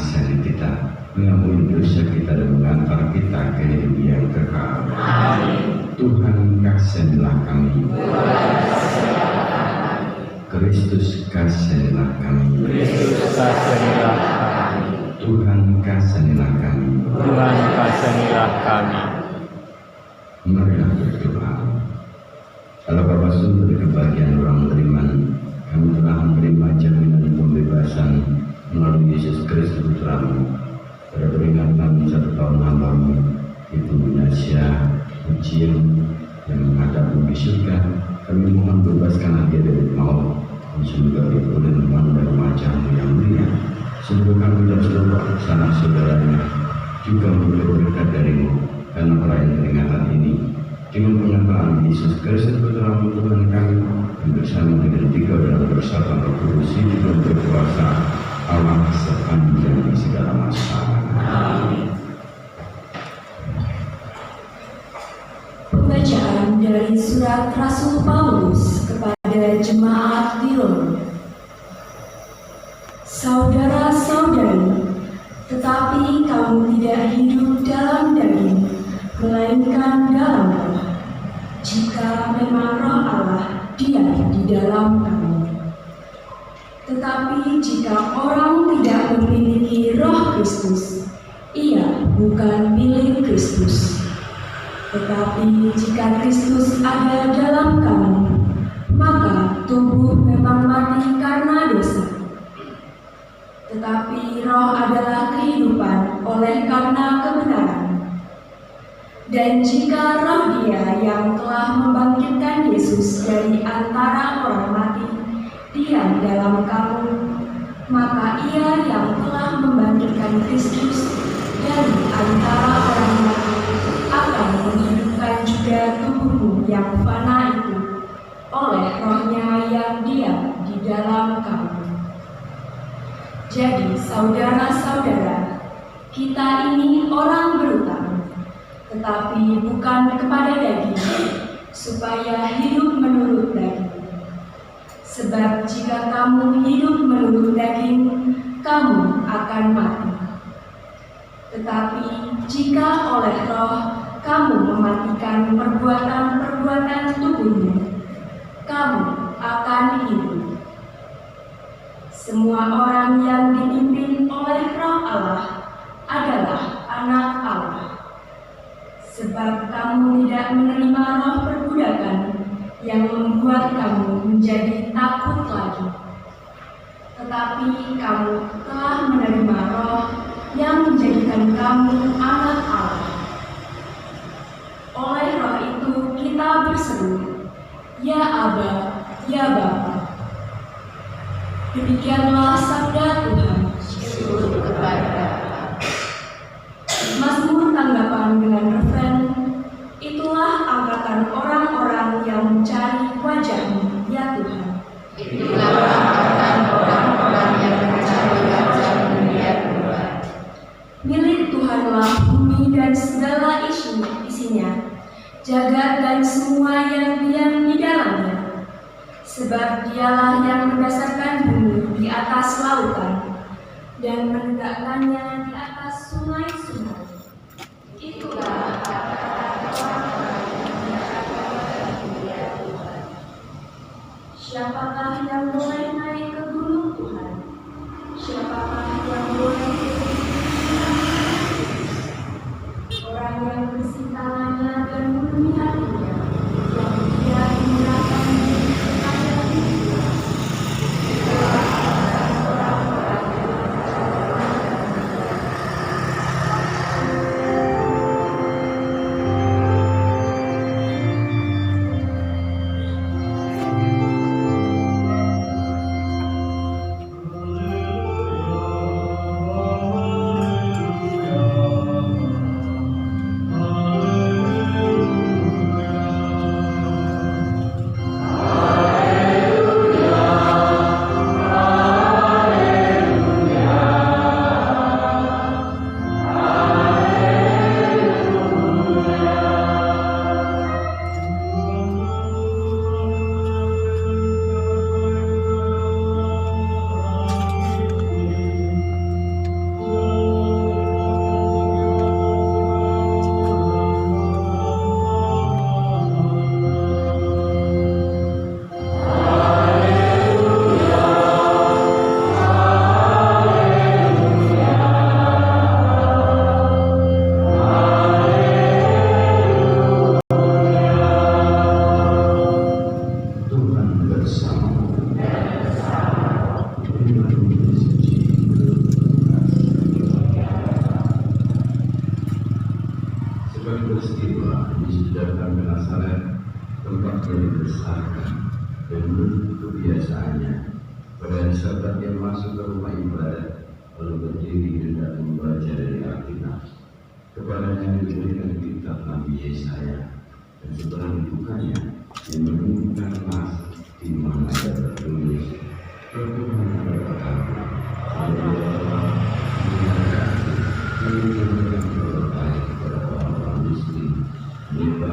mengasihani kita, mengampuni dosa kita, dan mengantar kita ke hidup yang kekal. Amin. Tuhan kasihanilah kami. Kristus kasihanilah kami. Kristus kasihanilah kami. Tuhan kasihanilah kami. Tuhan kasihanilah kami. Marilah berdoa. Kalau Bapa sungguh dari kebahagiaan orang beriman, kami telah menerima jaminan pembebasan melalui Yesus Kristus Putra-Mu. Pada peringatan 1 tahun hambamu itu Nasya ujian yang menghadap bumi surga, kami mohon bebaskanlah dia dari maut, semoga oleh iman dan wajah-Mu yang mulia. Semoga kami dan seluruh sanak saudaranya juga memperoleh berkat dari-Mu karena perayaan peringatan ini. Dengan penyataan Yesus Kristus Putra-Mu Tuhan kami, bersama dengan tiga dalam bersama Roh Kudus hidup dan berkuasa Allah sepanjang segala masa. Amin. Pembacaan dari surat Rasul Paulus kepada jemaat di Roma. Saudara-saudari, tetapi kamu tidak hidup dalam daging, melainkan dalam Roh. Jika memang Roh Allah diam di dalam kamu. Tetapi jika orang tidak memiliki Roh Kristus, ia bukan milik Kristus. Tetapi jika Kristus ada dalam kamu, maka tubuh memang mati karena dosa. Tetapi Roh adalah kehidupan oleh karena kebenaran. Dan jika Roh Dia yang telah membangkitkan Yesus dari antara orang mati diam dalam kamu, maka Ia yang telah membangkitkan Kristus dari antara orang mati akan menghidupkan juga tubuhmu yang fana itu oleh Roh-Nya yang diam di dalam kamu. Jadi saudara-saudara, kita ini orang berutang, tetapi bukan kepada daging, supaya hidup menurut daging. Sebab jika kamu hidup menurut daging, kamu akan mati. Tetapi jika oleh Roh kamu mematikan perbuatan-perbuatan tubuhmu, kamu akan hidup. Semua orang yang dipimpin oleh Roh Allah adalah anak Allah. Sebab kamu tidak menerima roh perbudakan yang membuat kamu menjadi takut lagi. Tetapi kamu telah menerima Roh yang menjadikan kamu anak Allah. Oleh Roh itu kita berseru, Ya Aba, Ya Bapa. Demikianlah sabda Tuhan. Syukur kepada Mazmur tanggapan dengan refren, itulah angkatan orang-orang yang mencari wajah-Mu, ya Tuhan. Itulah angkatan orang-orang yang mencari wajah-Mu, ya Tuhan. Milik Tuhanlah bumi dan segala isinya, jagat dan semua yang diam di dalamnya. Sebab Dialah yang mendasarkan bumi di atas lautan dan menegakkannya di atas sungai-sungai. Itulah kata-kata orang-orang yang mencari wajah-Mu, ya Tuhan. Siapakah yang boleh naik ke gunung Tuhan? Siapakah yang boleh ke orang yang bersih tangannya dan murni hatinya, yang tidak menggunakan kepada dirinya. Itulah orang-orang yang mencari wajah-Mu. Tuhan, disediakan ke Nazaret, tempat yang dibesarkan, dan menurut kebiasaannya, pada saat yang masuk ke rumah ibadat, lalu berdiri hendak membaca dari Alkitab. Kepadanya diberikan kitab Nabi Yesaya, dan setelah dibukanya, yang menemukan emas di mana ada tertulis, Tuhan berkata,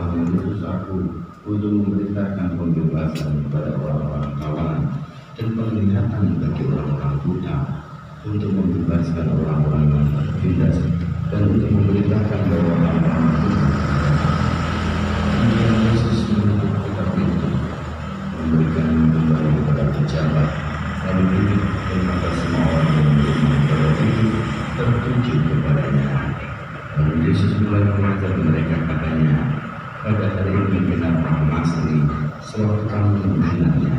mengutus aku untuk memberitakan pembebasan kepada orang-orang kawanan dan penglihatan bagi orang-orang buta, untuk membebaskan orang-orang yang tertindas dan untuk memberitakan bahwa orang-orang Yesus menutup kitab itu, memberikan kembali kepada pejabat, lalu duduk dan mata semua orang yang menerima kitab itu tertuju kepadanya. Lalu Yesus mulai mengajar mereka, katanya, pada hari ini kenapa Masri sewaktu kamu menghinanya,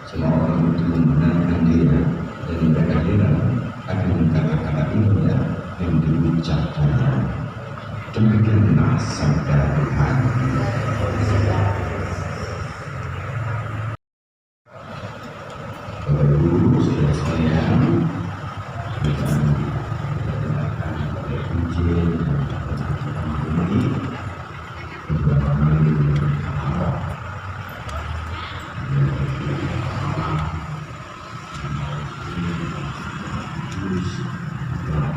semua orang itu membenarkan dia, dan mereka heran akan kata-kata indah yang diucapkannya. Demikianlah sabda Tuhan. Bapak Ibu, saudara sekalian, kita mendengarkan Injil ini beberapa kali Allah.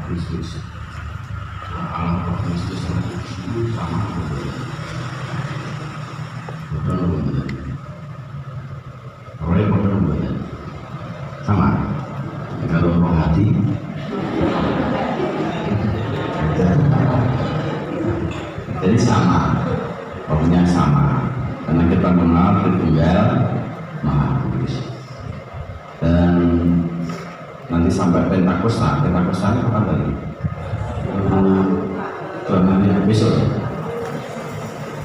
Kristus, Allah Kristus itu sama betul. Sama. Kalau roh hati, jadi sama, rohnya sama. Karena kita mengenal Tritunggal Maha Kudus. Dan nanti sampai Pentakosta kapan lagi? Bulan besok.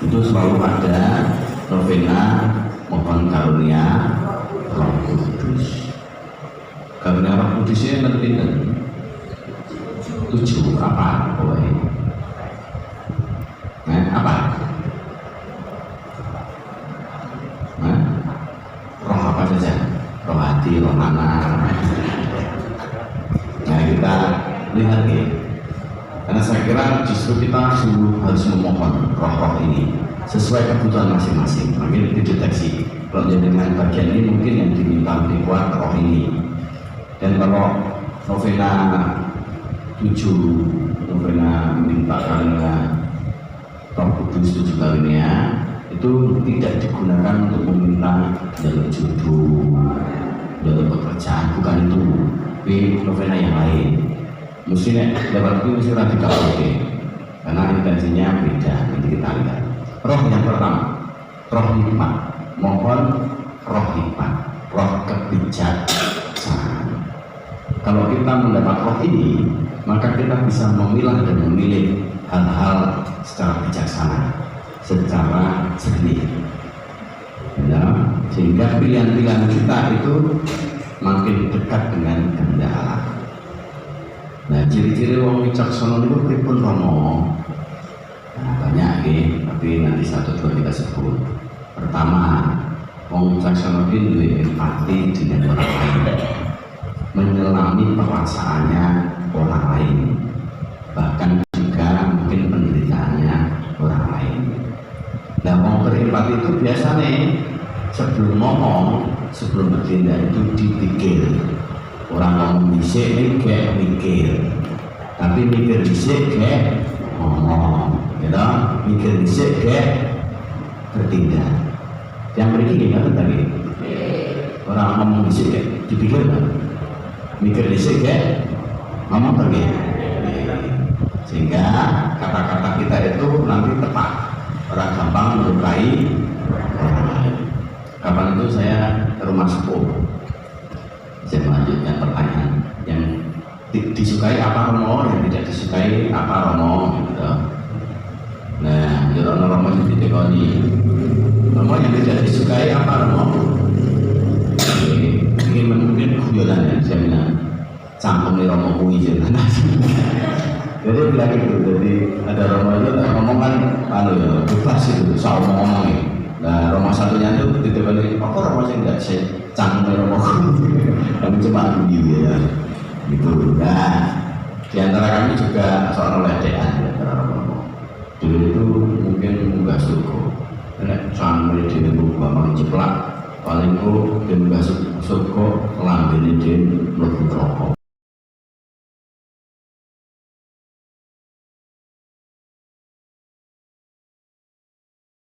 Itu selalu ada novena mohon karunia Roh Kudus. Karunia Roh Kudusnya nanti 7 apa? Apa? Roh apa saja? Roh hati, roh anak. Nah, kita lihat ya. Karena saya kira justru kita sungguh harus memohon roh-roh ini sesuai kebutuhan masing-masing. Mungkin dideteksi. Kalau dengan bagian ini mungkin yang diminta lebih kuat roh ini. Dan kalau novena 7, novena minta karunia Roh Kudus 7 karunia itu tidak digunakan untuk meminta jalur jodoh, jalur pekerjaan, bukan itu. Tapi novena yang lain. Mestinya lewat itu mesti radikal oke, karena intensinya beda. Nanti kita lihat. Roh yang pertama, roh hikmat. Mohon roh hikmat, roh kebijaksanaan. Kalau kita mendapat roh ini, maka kita bisa memilah dan memilih hal-hal secara bijaksana, secara jernih. Ya, sehingga pilihan-pilihan kita itu makin dekat dengan kehendak Allah. Nah, ciri-ciri wong wicaksana itu pripun Romo? Nah, banyak nih, tapi nanti 1, 2, 3 sebut. Pertama, wong wicaksana itu duwe empati dengan orang lain, menyelami perasaannya orang lain, bahkan juga mungkin penderitaannya orang lain. Nah, wong berempati itu biasanya sebelum ngomong, sebelum bertindak itu dipikir. Orang ngomong dhisik kayak mikir, tapi mikir dhisik kayak ngomong, gitu. Mikir dhisik kayak bertindak. Yang begini kan tadi, orang ngomong dhisik kayak dipikir kan, mikir dhisik kayak ngomong pergi. Sehingga kata-kata kita itu nanti tepat, orang gampang melukai orang lain. Kapan itu saya ke rumah sepuh. Saya melanjutkan pertanyaan yang disukai apa Romo, yang tidak disukai apa Romo, gitu. Nah, jodoh Romo itu ditekoni. Romo yang tidak disukai apa Romo? Ini mungkin guyonan ya, saya bilang campur nih Romo kui Jadi bilang gitu, jadi ada Romo itu ngomong kan, ya bebas itu, soal ngomongnya. Nah Romo satunya itu ditebali, apa Romo sih nggak sih canggung Romo, kami cuma gitu ya, gitu. Nah di antara kami juga soal ledekan di antara Romo. Dulu itu mungkin nggak suka, karena canggung di dalam bambang ceplak, paling ku dia nggak suka lambene dia lebih rokok.